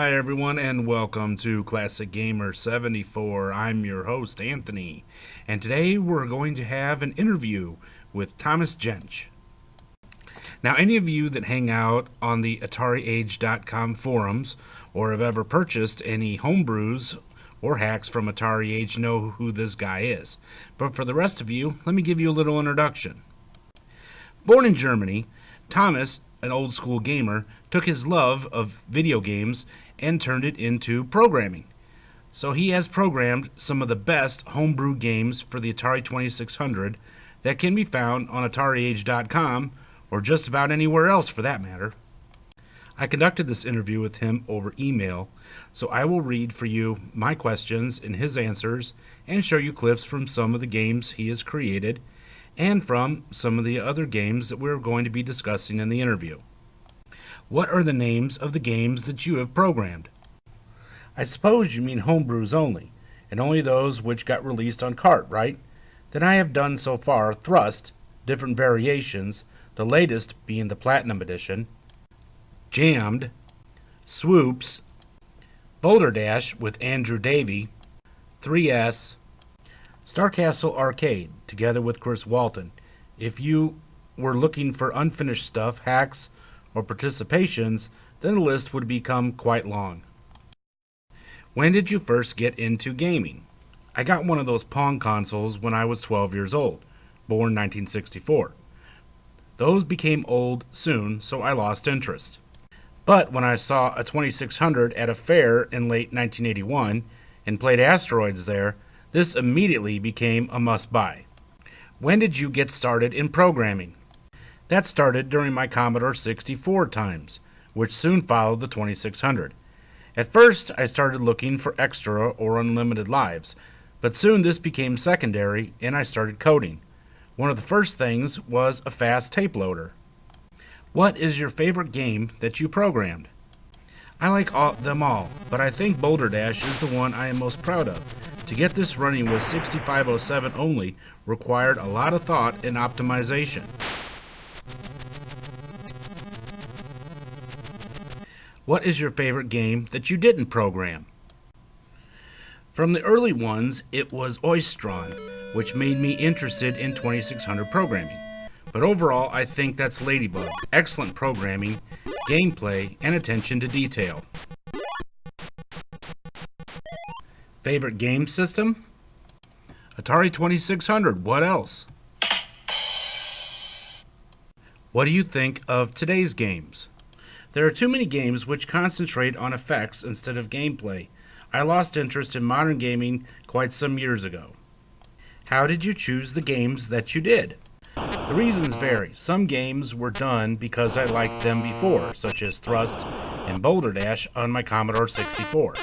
Hi everyone and welcome to Classic Gamer 74. I'm your host Anthony, and today we're going to have an interview with Thomas Jentzsch. Now, any of you that hang out on the AtariAge.com forums or have ever purchased any homebrews or hacks from Atari Age know who this guy is. But for the rest of you, let me give you a little introduction. Born in Germany, Thomas, an old school gamer, took his love of video games and turned it into programming. So he has programmed some of the best homebrew games for the Atari 2600 that can be found on AtariAge.com or just about anywhere else for that matter. I conducted this interview with him over email, so I will read for you my questions and his answers and show you clips from some of the games he has created and from some of the other games that we're going to be discussing in the interview. What are the names of the games that you have programmed? I suppose you mean homebrews only, and only those which got released on cart, right? Then I have done so far Thrust, different variations, the latest being the Platinum Edition, Jammed, Swoops, Boulder Dash with Andrew Davey, 3S, Star Castle Arcade, together with Chris Walton. If you were looking for unfinished stuff, hacks, or participations, then the list would become quite long. When did you first get into gaming? I got one of those Pong consoles when I was 12 years old, born 1964. Those became old soon, so I lost interest. But when I saw a 2600 at a fair in late 1981 and played Asteroids there, this immediately became a must-buy. When did you get started in programming? That started during my Commodore 64 times, which soon followed the 2600. At first, I started looking for extra or unlimited lives, but soon this became secondary and I started coding. One of the first things was a fast tape loader. What is your favorite game that you programmed? I like them all, but I think Boulder Dash is the one I am most proud of. To get this running with 6507 only required a lot of thought and optimization. What is your favorite game that you didn't program? From the early ones, it was Oistron, which made me interested in 2600 programming. But overall, I think that's Ladybug. Excellent programming, gameplay, and attention to detail. Favorite game system? Atari 2600. What else? What do you think of today's games? There are too many games which concentrate on effects instead of gameplay. I lost interest in modern gaming quite some years ago. How did you choose the games that you did? The reasons vary. Some games were done because I liked them before, such as Thrust and Boulder Dash on my Commodore 64.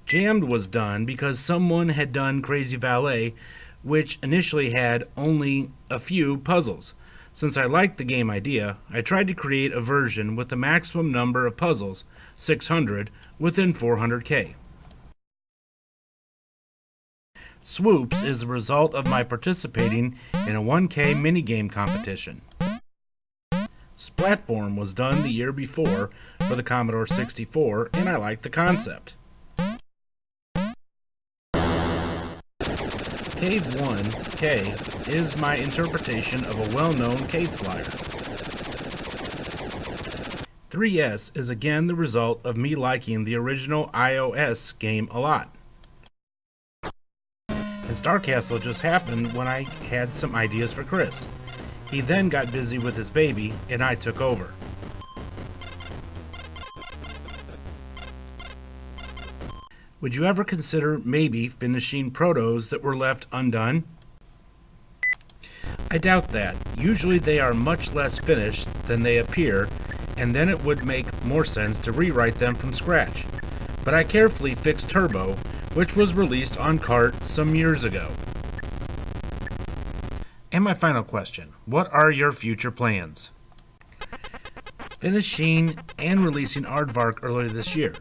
Jammed was done because someone had done Crazy Valet, which initially had only a few puzzles. Since I liked the game idea, I tried to create a version with the maximum number of puzzles, 600, within 400K. Swoops is the result of my participating in a 1K minigame competition. Splatform was done the year before for the Commodore 64, and I liked the concept. Cave 1K is my interpretation of a well-known cave flyer. 3S is again the result of me liking the original iOS game a lot. And Star Castle just happened when I had some ideas for Chris. He then got busy with his baby, and I took over. Would you ever consider maybe finishing protos that were left undone? I doubt that. Usually they are much less finished than they appear, and then it would make more sense to rewrite them from scratch. But I carefully fixed Turbo, which was released on cart some years ago. And my final question, what are your future plans? Finishing and releasing Aardvark earlier this year.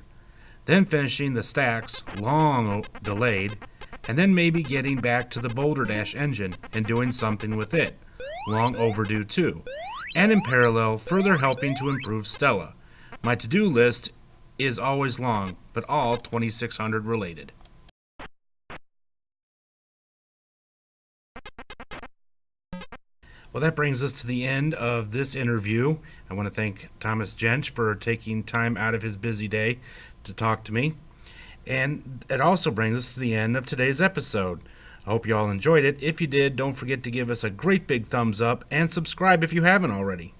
Then finishing the stacks, long delayed, and then maybe getting back to the Boulder Dash engine and doing something with it, long overdue too, and in parallel further helping to improve Stella. My to-do list is always long, but all 2600 related. Well, that brings us to the end of this interview. I want to thank Thomas Jentzsch for taking time out of his busy day to talk to me. And it also brings us to the end of today's episode. I hope you all enjoyed it. If you did, don't forget to give us a great big thumbs up and subscribe if you haven't already.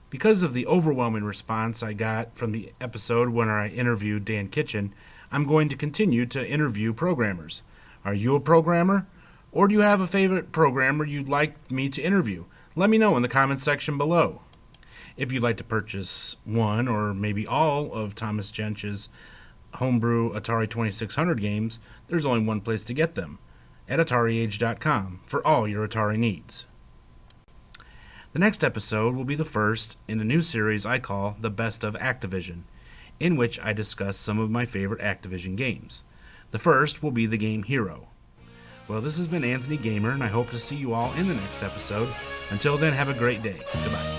Because of the overwhelming response I got from the episode when I interviewed Dan Kitchen, I'm going to continue to interview programmers. Are you a programmer? Or do you have a favorite programmer you'd like me to interview? Let me know in the comments section below. If you'd like to purchase one or maybe all of Thomas Jentzsch's homebrew Atari 2600 games, there's only one place to get them, at AtariAge.com, for all your Atari needs. The next episode will be the first in a new series I call The Best of Activision, in which I discuss some of my favorite Activision games. The first will be the game Hero. Well, this has been Anthony Gamer, and I hope to see you all in the next episode. Until then, have a great day. Goodbye.